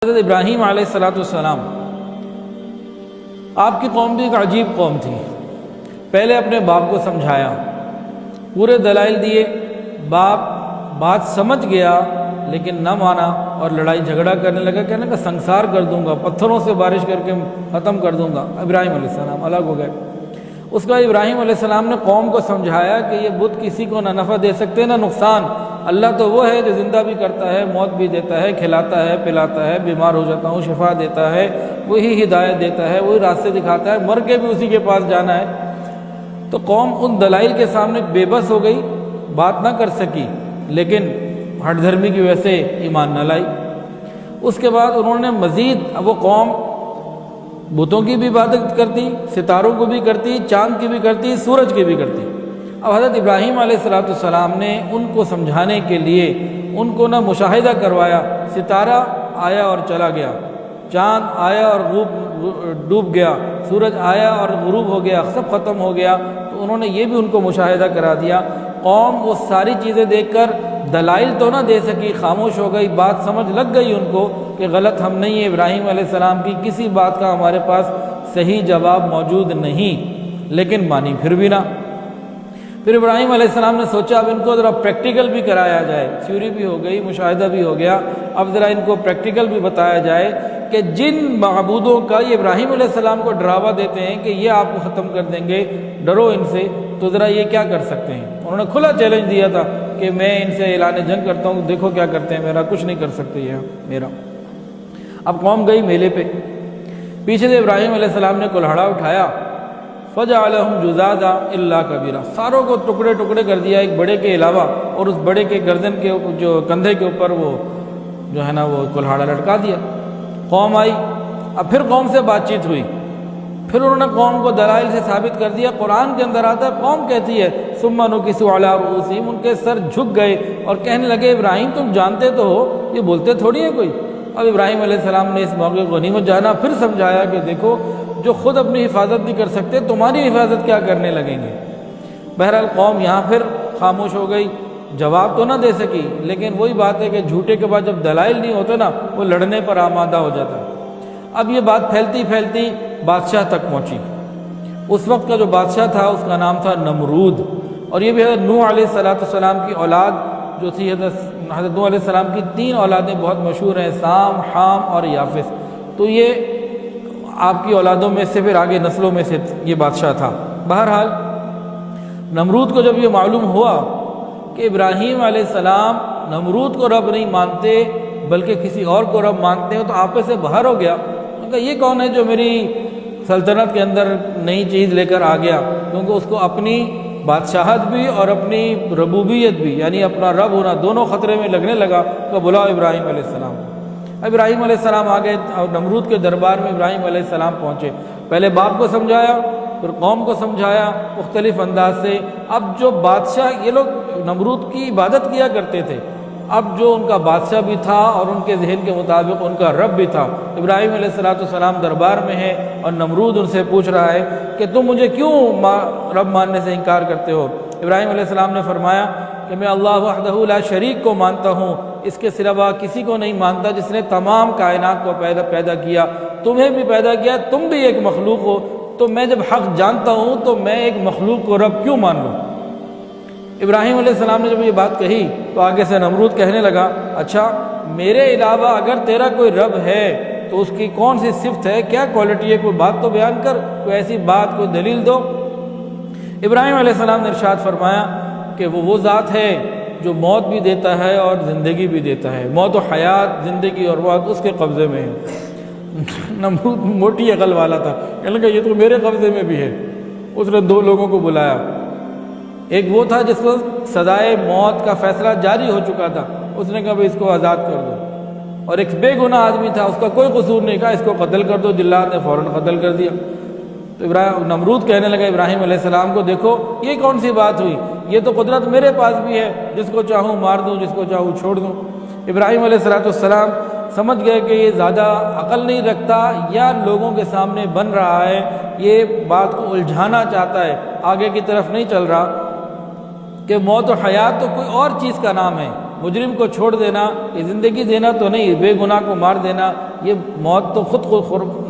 حضرت ابراہیم علیہ السلام آپ کی قوم بھی ایک عجیب قوم تھی۔ پہلے اپنے باپ کو سمجھایا، پورے دلائل دیے، باپ بات سمجھ گیا لیکن نہ مانا اور لڑائی جھگڑا کرنے لگا، کہنے کا سنسار کر دوں گا، پتھروں سے بارش کر کے ختم کر دوں گا۔ ابراہیم علیہ السلام الگ ہو گئے۔ اس کا ابراہیم علیہ السلام نے قوم کو سمجھایا کہ یہ بت کسی کو نہ نفع دے سکتے نہ نقصان، اللہ تو وہ ہے جو زندہ بھی کرتا ہے، موت بھی دیتا ہے، کھلاتا ہے، پلاتا ہے، بیمار ہو جاتا ہوں شفا دیتا ہے، وہی ہدایت دیتا ہے، وہی راستے دکھاتا ہے، مر کے بھی اسی کے پاس جانا ہے۔ تو قوم ان دلائل کے سامنے بے بس ہو گئی، بات نہ کر سکی، لیکن ہٹ دھرمی کی وجہ سے ایمان نہ لائی۔ اس کے بعد انہوں نے مزید، اب وہ قوم بتوں کی بھی عبادت کرتی، ستاروں کو بھی کرتی، چاند کی بھی کرتی، سورج کی بھی کرتی۔ اب حضرت ابراہیم علیہ السلام نے ان کو سمجھانے کے لیے ان کو نہ مشاہدہ کروایا، ستارہ آیا اور چلا گیا، چاند آیا اور ڈوب گیا، سورج آیا اور غروب ہو گیا، سب ختم ہو گیا، تو انہوں نے یہ بھی ان کو مشاہدہ کرا دیا۔ قوم وہ ساری چیزیں دیکھ کر دلائل تو نہ دے سکی، خاموش ہو گئی، بات سمجھ لگ گئی ان کو کہ غلط ہم نہیں ہیں، ابراہیم علیہ السلام کی کسی بات کا ہمارے پاس صحیح جواب موجود نہیں، لیکن مانی پھر بھی نہ۔ پھر ابراہیم علیہ السلام نے سوچا اب ان کو ذرا پریکٹیکل بھی کرایا جائے، تھیوری بھی ہو گئی، مشاہدہ بھی ہو گیا، اب ذرا ان کو پریکٹیکل بھی بتایا جائے کہ جن معبودوں کا یہ ابراہیم علیہ السلام کو ڈراوا دیتے ہیں کہ یہ آپ کو ختم کر دیں گے، ڈرو ان سے، تو ذرا یہ کیا کر سکتے ہیں۔ انہوں نے کھلا چیلنج دیا تھا کہ میں ان سے اعلان جنگ کرتا ہوں، دیکھو کیا کرتے ہیں، میرا کچھ نہیں کر سکتے یہ میرا۔ اب قوم گئی میلے پہ، پیچھے سے ابراہیم علیہ السلام نے کلہاڑا اٹھایا، فَجَعَلَهُمْ جُذَاذًا إِلَّا كَبِيرًا، ساروں کو ٹکڑے ٹکڑے کر دیا ایک بڑے کے علاوہ، اور اس بڑے کے گردن کے جو کندھے کے اوپر وہ جو ہے نا وہ کلہاڑا لٹکا دیا۔ قوم آئی، اب پھر قوم سے بات چیت ہوئی، پھر انہوں نے قوم کو دلائل سے ثابت کر دیا۔ قرآن کے اندر آتا ہے، قوم کہتی ہے ثُمَّ نُكِسُوا عَلَىٰ رُءُوسِهِمْ، ان کے سر جھک گئے اور کہنے لگے ابراہیم تم جانتے تو ہو، یہ بولتے تھوڑی ہے کوئی۔ اب ابراہیم علیہ السلام نے اس موقع کو غنیمت جانا، پھر سمجھایا کہ دیکھو جو خود اپنی حفاظت نہیں کر سکتے تمہاری حفاظت کیا کرنے لگیں گے۔ بہرحال قوم یہاں پھر خاموش ہو گئی، جواب تو نہ دے سکی، لیکن وہی بات ہے کہ جھوٹے کے بعد جب دلائل نہیں ہوتے نا، وہ لڑنے پر آمادہ ہو جاتا ہے۔ اب یہ بات پھیلتی پھیلتی بادشاہ تک پہنچی۔ اس وقت کا جو بادشاہ تھا اس کا نام تھا نمرود، اور یہ بھی حضرت نوح علیہ السلام کی اولاد جو تھی، حضرت نوح علیہ السلام کی 3 اولادیں بہت مشہور ہیں، سام، حام اور یافس، تو یہ آپ کی اولادوں میں سے پھر آگے نسلوں میں سے یہ بادشاہ تھا۔ بہرحال نمرود کو جب یہ معلوم ہوا کہ ابراہیم علیہ السلام نمرود کو رب نہیں مانتے بلکہ کسی اور کو رب مانتے ہیں، تو آپے سے باہر ہو گیا۔ ان کا یہ کون ہے جو میری سلطنت کے اندر نئی چیز لے کر آ گیا، کیونکہ اس کو اپنی بادشاہت بھی اور اپنی ربوبیت بھی، یعنی اپنا رب ہونا، دونوں خطرے میں لگنے لگا۔ تو بلاؤ ابراہیم علیہ السلام۔ ابراہیم علیہ السلام آگے اور نمرود کے دربار میں ابراہیم علیہ السلام پہنچے، پہلے باپ کو سمجھایا، پھر قوم کو سمجھایا مختلف انداز سے۔ اب جو بادشاہ، یہ لوگ نمرود کی عبادت کیا کرتے تھے، اب جو ان کا بادشاہ بھی تھا اور ان کے ذہن کے مطابق ان کا رب بھی تھا۔ ابراہیم علیہ السلام دربار میں ہے اور نمرود ان سے پوچھ رہا ہے کہ تم مجھے کیوں رب ماننے سے انکار کرتے ہو؟ ابراہیم علیہ السلام نے فرمایا کہ میں اللہ وحدہ لا شریک کو مانتا ہوں، اس کے سوا کسی کو نہیں مانتا، جس نے تمام کائنات کو پیدا کیا، تمہیں بھی پیدا کیا، تم بھی ایک مخلوق ہو، تو میں جب حق جانتا ہوں تو میں ایک مخلوق کو رب کیوں مان لوں؟ ابراہیم علیہ السلام نے جب یہ بات کہی تو آگے سے نمرود کہنے لگا، اچھا میرے علاوہ اگر تیرا کوئی رب ہے تو اس کی کون سی صفت ہے، کیا کوالٹی ہے، کوئی بات تو بیان کر، کوئی ایسی بات، کوئی دلیل دو۔ ابراہیم علیہ السلام نے ارشاد فرمایا کہ وہ ذات ہے جو موت بھی دیتا ہے اور زندگی بھی دیتا ہے، موت و حیات، زندگی اور موت اس کے قبضے میں ہے۔ نمرود موٹی عقل والا تھا، کہنے لگا یہ تو میرے قبضے میں بھی ہے۔ اس نے 2 لوگوں کو بلایا، ایک وہ تھا جس کو سزائے موت کا فیصلہ جاری ہو چکا تھا، اس نے کہا اس کو آزاد کر دو، اور ایک بے گناہ آدمی تھا، اس کا کوئی قصور نہیں، کہا اس کو قتل کر دو، جلاد نے فوراً قتل کر دیا۔ تو نمرود کہنے لگا ابراہیم علیہ السلام کو، دیکھو یہ کون سی بات ہوئی، یہ تو قدرت میرے پاس بھی ہے، جس کو چاہوں مار دوں، جس کو چاہوں چھوڑ دوں۔ ابراہیم علیہ السلام سمجھ گئے کہ یہ زیادہ عقل نہیں رکھتا یا لوگوں کے سامنے بن رہا ہے، یہ بات کو الجھانا چاہتا ہے، آگے کی طرف نہیں چل رہا، کہ موت و حیات تو کوئی اور چیز کا نام ہے، مجرم کو چھوڑ دینا یہ زندگی دینا تو نہیں، بے گناہ کو مار دینا، یہ موت تو خود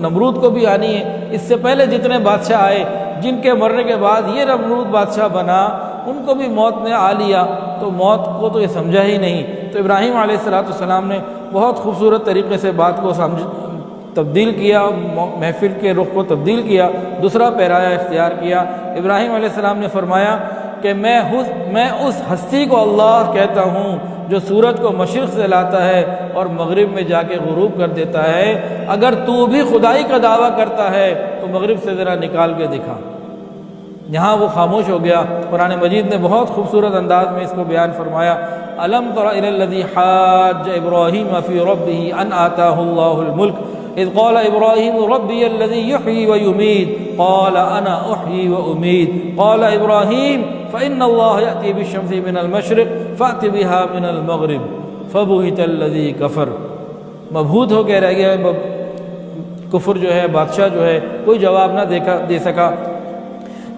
نمرود کو بھی آنی ہے۔ اس سے پہلے جتنے بادشاہ آئے جن کے مرنے کے بعد یہ نمرود بادشاہ بنا، ان کو بھی موت نے آ لیا، تو موت کو تو یہ سمجھا ہی نہیں۔ تو ابراہیم علیہ السلام نے بہت خوبصورت طریقے سے بات کو تبدیل کیا، محفل کے رخ کو تبدیل کیا، دوسرا پیرایا اختیار کیا۔ ابراہیم علیہ السلام نے فرمایا کہ میں اس ہستی کو اللہ کہتا ہوں جو سورج کو مشرق سے لاتا ہے اور مغرب میں جا کے غروب کر دیتا ہے، اگر تو بھی خدائی کا دعویٰ کرتا ہے تو مغرب سے ذرا نکال کے دکھا۔ یہاں وہ خاموش ہو گیا۔ قرآن مجید نے بہت خوبصورت انداز میں اس کو بیان فرمایا، الم تر الی الذی حاج ابراہیم فی ربہ ان آتاہ اللہ الملک اذ قال ابراہیم ربی الذی یحیی ویمیت قال انا احیی وامیت قال ابراہیم فإن اللہ یأتی بالشمس من المشرق فأت بها من المغرب فبہت الذی کفر۔ مبہوت ہو کے رہ گیا کفر جو ہے، بادشاہ جو ہے کوئی جواب نہ دے سکا۔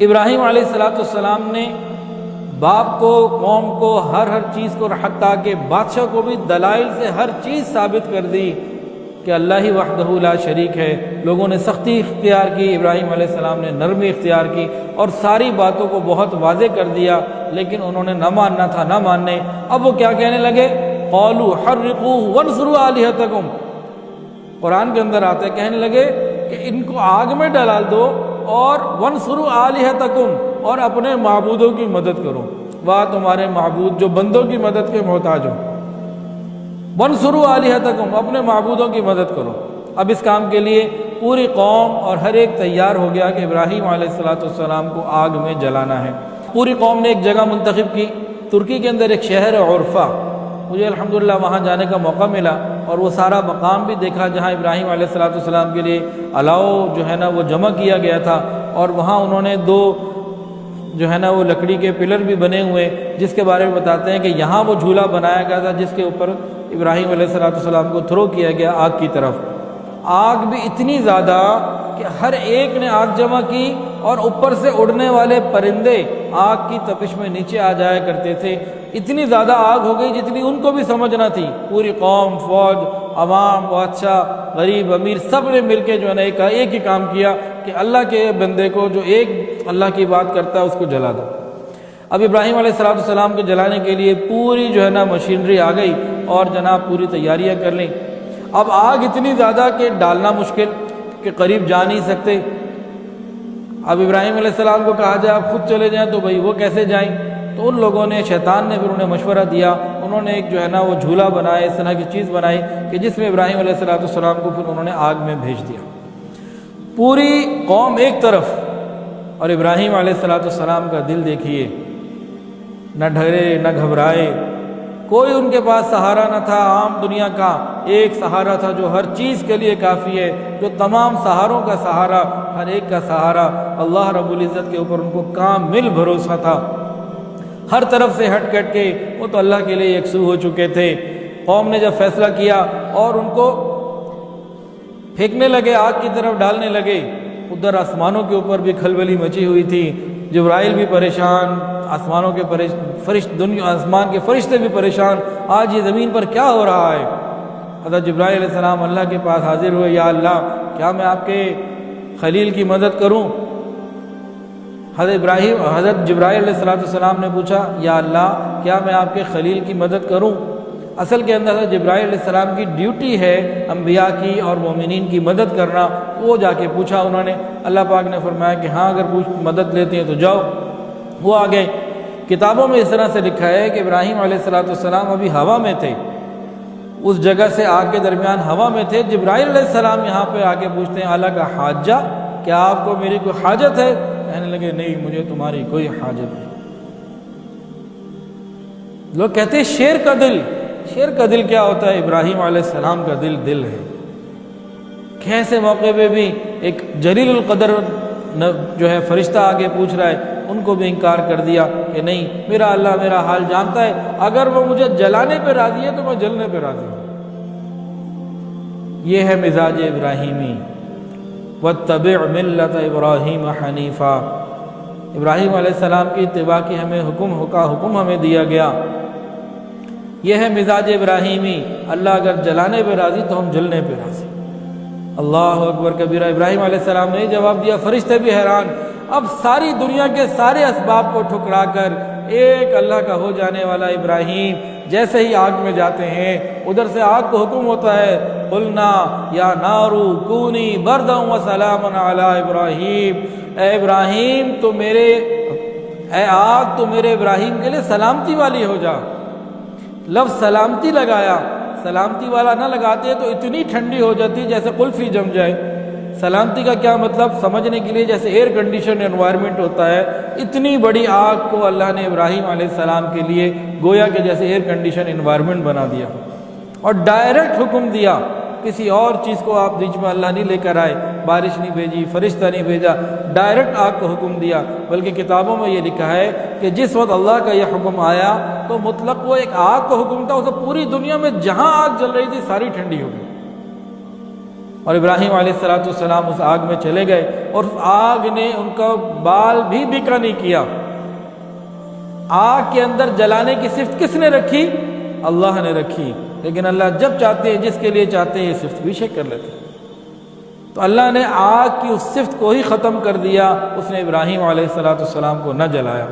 ابراہیم علیہ السلام نے باپ کو، قوم کو، ہر چیز کو، حتیٰ کہ بادشاہ کو بھی دلائل سے ہر چیز ثابت کر دی کہ اللہ ہی وحدہ لا شریک ہے۔ لوگوں نے سختی اختیار کی، ابراہیم علیہ السلام نے نرمی اختیار کی اور ساری باتوں کو بہت واضح کر دیا، لیکن انہوں نے نہ ماننا تھا، نہ ماننے۔ اب وہ کیا کہنے لگے؟ قالوا حرقوه وانصروا آلہتکم۔ قرآن کے اندر آتا ہے، کہنے لگے کہ ان کو آگ میں ڈال دو اور وانصروا آلہتکم، اور اپنے معبودوں کی مدد کرو۔ واہ تمہارے معبود جو بندوں کی مدد کے محتاج ہو، وانصروا آلہتکم، اپنے معبودوں کی مدد کرو۔ اب اس کام کے لیے پوری قوم اور ہر ایک تیار ہو گیا کہ ابراہیم علیہ السلام کو آگ میں جلانا ہے۔ پوری قوم نے ایک جگہ منتخب کی، ترکی کے اندر ایک شہر ہے عرفہ۔ مجھے الحمدللہ وہاں جانے کا موقع ملا اور وہ سارا مقام بھی دیکھا جہاں ابراہیم علیہ السلام کے لیے الاؤ جو ہے نا وہ جمع کیا گیا تھا، اور وہاں انہوں نے 2 جو ہے نا وہ لکڑی کے پلر بھی بنے ہوئے، جس کے بارے میں بتاتے ہیں کہ یہاں وہ جھولا بنایا گیا تھا جس کے اوپر ابراہیم علیہ السلام کو تھرو کیا گیا آگ کی طرف۔ آگ بھی اتنی زیادہ کہ ہر ایک نے آگ جمع کی، اور اوپر سے اڑنے والے پرندے آگ کی تپش میں نیچے آ جایا کرتے تھے۔ اتنی زیادہ آگ ہو گئی جتنی ان کو بھی سمجھ نہ تھی۔ پوری قوم، فوج، عوام، بادشاہ، غریب، امیر، سب نے مل کے جو ہے نا ایک ہی کام کیا کہ اللہ کے بندے کو جو ایک اللہ کی بات کرتا ہے اس کو جلا دو۔ اب ابراہیم علیہ السلام کو جلانے کے لیے پوری جو ہے نا مشینری آ گئی اور جناب پوری تیاریاں کر لیں۔ اب آگ اتنی زیادہ کہ ڈالنا مشکل، کہ قریب جا نہیں سکتے۔ اب ابراہیم علیہ السلام کو کہا جائے آپ خود چلے جائیں، تو بھائی وہ کیسے جائیں؟ تو ان لوگوں نے، شیطان نے پھر انہیں مشورہ دیا، انہوں نے ایک جو ہے نا وہ جھولا بنایا، اس طرح کی چیز بنائی کہ جس میں ابراہیم علیہ السلام کو پھر انہوں نے آگ میں بھیج دیا۔ پوری قوم ایک طرف اور ابراہیم علیہ السلام کا دل دیکھیے، نہ ڈرے نہ گھبرائے، کوئی ان کے پاس سہارا نہ تھا عام دنیا کا، ایک سہارا تھا جو ہر چیز کے لیے کافی ہے، جو تمام سہاروں کا سہارا، ہر ایک کا سہارا اللہ رب العزت کے اوپر ان کو کامل بھروسہ تھا۔ ہر طرف سے ہٹ کٹ کے وہ تو اللہ کے لیے یکسو ہو چکے تھے۔ قوم نے جب فیصلہ کیا اور ان کو پھینکنے لگے، آگ کی طرف ڈالنے لگے، ادھر آسمانوں کے اوپر بھی کھلبلی مچی ہوئی تھی، جبرائیل بھی پریشان، آسمانوں کے آسمان کے فرشتے بھی پریشان، آج یہ زمین پر کیا ہو رہا ہے؟ حضرت جبرائیل علیہ السلام اللہ کے پاس حاضر ہوئے، یا اللہ کیا میں آپ کے خلیل کی مدد کروں؟ حضرت جبرائیل علیہ السلام نے پوچھا، یا اللہ کیا میں آپ کے خلیل کی مدد کروں؟ اصل کے اندر حضرت جبرائیل علیہ السلام کی ڈیوٹی ہے انبیاء کی اور مومنین کی مدد کرنا۔ وہ جا کے پوچھا انہوں نے، اللہ پاک نے فرمایا کہ ہاں اگر مدد لیتے ہیں تو جاؤ۔ وہ آ گئے۔ کتابوں میں اس طرح سے لکھا ہے کہ ابراہیم علیہ السلام ابھی ہوا میں تھے، اس جگہ سے آگ کے درمیان ہوا میں تھے۔ جبرائیل علیہ السلام یہاں پہ آ کے پوچھتے ہیں، اللہ کا حاجہ، کیا آپ کو میری کوئی حاجت ہے؟ کہنے لگے نہیں، مجھے تمہاری کوئی حاجت نہیں۔ لوگ کہتے ہیں شیر کا دل، شیر کا دل کیا ہوتا ہے؟ ابراہیم علیہ السلام کا دل ہے کہ ایسے موقع پہ بھی ایک جلیل القدر جو ہے فرشتہ آگے پوچھ رہا ہے، ان کو بھی انکار کر دیا کہ نہیں، میرا اللہ میرا حال جانتا ہے، اگر وہ مجھے جلانے پہ راضی ہے تو میں جلنے پہ راضی ہوں۔ یہ ہے مزاج ابراہیمی۔ وَاتَّبِعْ مِلَّةَ إِبْرَاهِيمَ حَنِيفًا، ابراہیم علیہ السلام کی اتباع کی ہمیں حکم ہمیں دیا گیا۔ یہ ہے مزاج ابراہیمی، اللہ اگر جلانے پہ راضی تو ہم جلنے پہ راضی۔ اللہ اکبر کبیرہ۔ ابراہیم علیہ السلام نے جواب دیا، فرشتے بھی حیران۔ اب ساری دنیا کے سارے اسباب کو ٹھکرا کر ایک اللہ کا ہو جانے والا ابراہیم جیسے ہی آگ میں جاتے ہیں، ادھر سے آگ کو حکم ہوتا ہے، قلنا یا نارو کونی بردا وسلاما علی ابراہیم، اے ابراہیم تو میرے، اے آگ تو میرے ابراہیم کے لیے سلامتی والی ہو جا۔ لفظ سلامتی لگایا، سلامتی والا نہ لگاتے تو اتنی ٹھنڈی ہو جاتی جیسے قلفی جم جائے۔ سلامتی کا کیا مطلب سمجھنے کے لیے جیسے ایئر کنڈیشن انوائرمنٹ ہوتا ہے، اتنی بڑی آگ کو اللہ نے ابراہیم علیہ السلام کے لیے گویا کہ جیسے ایئر کنڈیشن انوائرمنٹ بنا دیا، اور ڈائریکٹ حکم دیا، کسی اور چیز کو آپ بیچ میں اللہ نہیں لے کر آئے، بارش نہیں بھیجی، فرشتہ نہیں بھیجا، ڈائریکٹ آگ کو حکم دیا۔ بلکہ کتابوں میں یہ لکھا ہے کہ جس وقت اللہ کا یہ حکم آیا تو مطلق وہ ایک آگ کو حکم تھا، اسے پوری دنیا میں جہاں آگ جل رہی تھی ساری ٹھنڈی ہو گئی، اور ابراہیم علیہ السلام اس آگ میں چلے گئے، اور اس آگ نے ان کا بال بھی بیکا نہیں کیا۔ آگ کے اندر جلانے کی صفت کس نے رکھی؟ اللہ نے رکھی، لیکن اللہ جب چاہتے ہیں، جس کے لیے چاہتے ہیں، یہ صفت بھی شیک کر لیتے ہیں۔ تو اللہ نے آگ کی اس صفت کو ہی ختم کر دیا، اس نے ابراہیم علیہ السلام کو نہ جلایا۔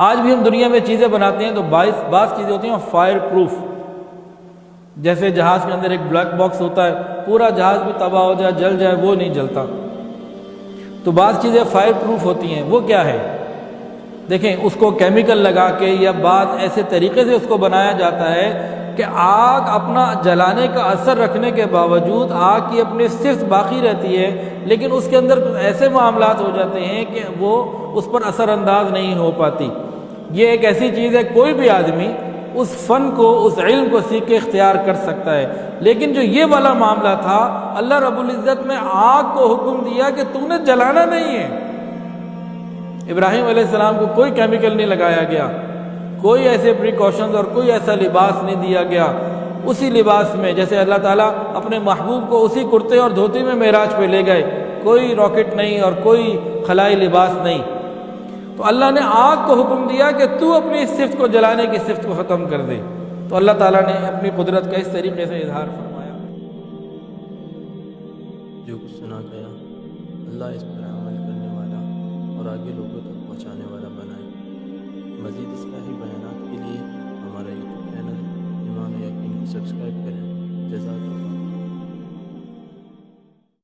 آج بھی ہم دنیا میں چیزیں بناتے ہیں تو بعض چیزیں ہوتی ہیں فائر پروف، جیسے جہاز کے اندر ایک بلیک باکس ہوتا ہے، پورا جہاز بھی تباہ ہو جائے، جل جائے، وہ نہیں جلتا۔ تو بعض چیزیں فائر پروف ہوتی ہیں، وہ کیا ہے؟ دیکھیں، اس کو کیمیکل لگا کے یا بعض ایسے طریقے سے اس کو بنایا جاتا ہے کہ آگ اپنا جلانے کا اثر رکھنے کے باوجود آگ کی اپنی صفت باقی رہتی ہے، لیکن اس کے اندر ایسے معاملات ہو جاتے ہیں کہ وہ اس پر اثر انداز نہیں ہو پاتی۔ یہ ایک ایسی چیز ہے، کوئی بھی آدمی اس فن کو، اس علم کو سیکھ کے اختیار کر سکتا ہے، لیکن جو یہ والا معاملہ تھا، اللہ رب العزت نے آگ کو حکم دیا کہ تو نے جلانا نہیں ہے۔ ابراہیم علیہ السلام کو کوئی کیمیکل نہیں لگایا گیا، کوئی ایسے پریکاشنز اور کوئی ایسا لباس نہیں دیا گیا، اسی لباس میں جیسے اللہ تعالیٰ اپنے محبوب کو اسی کرتے اور دھوتی میں معراج پہ لے گئے، کوئی راکٹ نہیں اور کوئی خلائی لباس نہیں۔ تو اللہ نے آگ کو حکم دیا کہ تو اپنی اس صفت کو جلانے کی صفت کو ختم کر دے، تو اللہ تعالیٰ نے اپنی قدرت کا اس طریقے سے اظہار فرمایا۔ جو کچھ سنا گیا اللہ اس پر عمل کرنے والا اور آگے لوگوں تک پہنچانے والا بنائے۔ مزید اصلاحی بیانات کے لیے ہمارا یوٹیوب چینل ایمان و یقین کو سبسکرائب کریں۔ جزاک اللہ۔